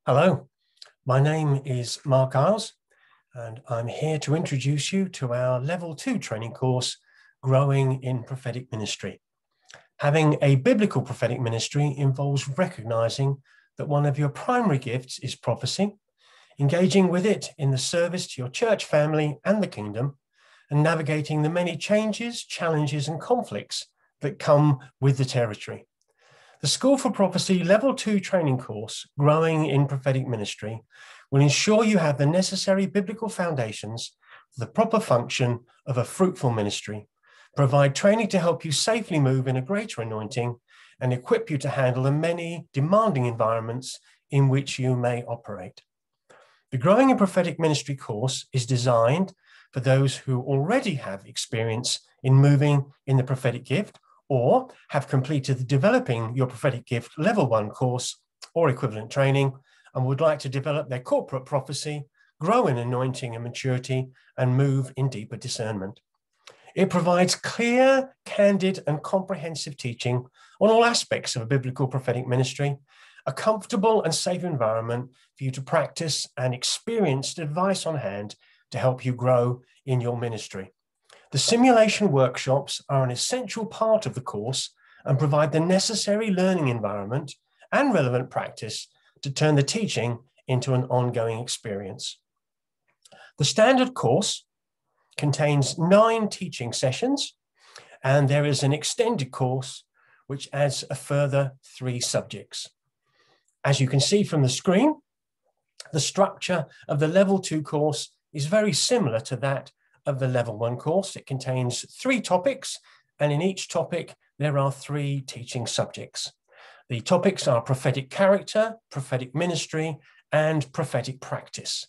Hello, my name is Mark Iles, and I'm here to introduce you to our Level 2 training course, Growing in Prophetic Ministry. Having a biblical prophetic ministry involves recognizing that one of your primary gifts is prophecy, engaging with it in the service to your church family and the kingdom, and navigating the many changes, challenges, and conflicts that come with the territory. The School for Prophecy Level 2 training course, Growing in Prophetic Ministry, will ensure you have the necessary biblical foundations for the proper function of a fruitful ministry, provide training to help you safely move in a greater anointing, and equip you to handle the many demanding environments in which you may operate. The Growing in Prophetic Ministry course is designed for those who already have experience in moving in the prophetic gift, or have completed the Developing Your Prophetic Gift Level 1 course or equivalent training and would like to develop their corporate prophecy, grow in anointing and maturity, and move in deeper discernment. It provides clear, candid, and comprehensive teaching on all aspects of a biblical prophetic ministry, a comfortable and safe environment for you to practice, and experienced advice on hand to help you grow in your ministry. The simulation workshops are an essential part of the course and provide the necessary learning environment and relevant practice to turn the teaching into an ongoing experience. The standard course contains 9 teaching sessions, and there is an extended course which adds a further 3 subjects. As you can see from the screen, the structure of the Level 2 course is very similar to that of the Level 1 course. It contains 3 topics, and in each topic there are 3 teaching subjects. The topics are prophetic character, prophetic ministry, and prophetic practice.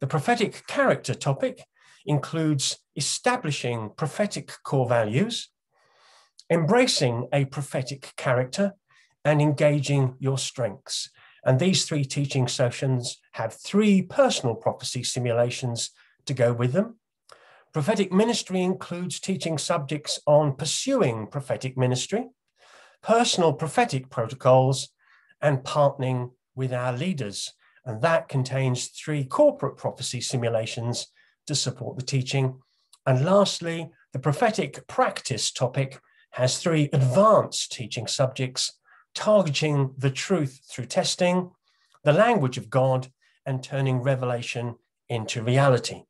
The prophetic character topic includes establishing prophetic core values, embracing a prophetic character, and engaging your strengths. And these 3 teaching sessions have 3 personal prophecy simulations to go with them. Prophetic ministry includes teaching subjects on pursuing prophetic ministry, personal prophetic protocols, and partnering with our leaders. And that contains 3 corporate prophecy simulations to support the teaching. And lastly, the prophetic practice topic has 3 advanced teaching subjects targeting the truth through testing, the language of God, and turning revelation into reality.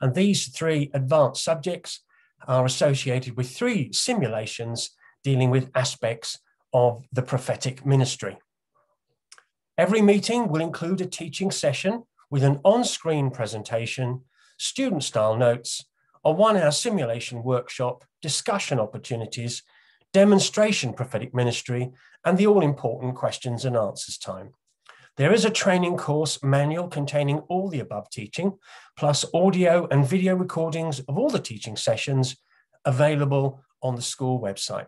And these 3 advanced subjects are associated with 3 simulations dealing with aspects of the prophetic ministry. Every meeting will include a teaching session with an on-screen presentation, student-style notes, a 1-hour simulation workshop, discussion opportunities, demonstration prophetic ministry, and the all-important questions and answers time. There is a training course manual containing all the above teaching, plus audio and video recordings of all the teaching sessions available on the school website.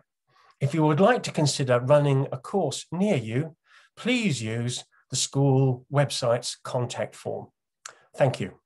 If you would like to consider running a course near you, please use the school website's contact form. Thank you.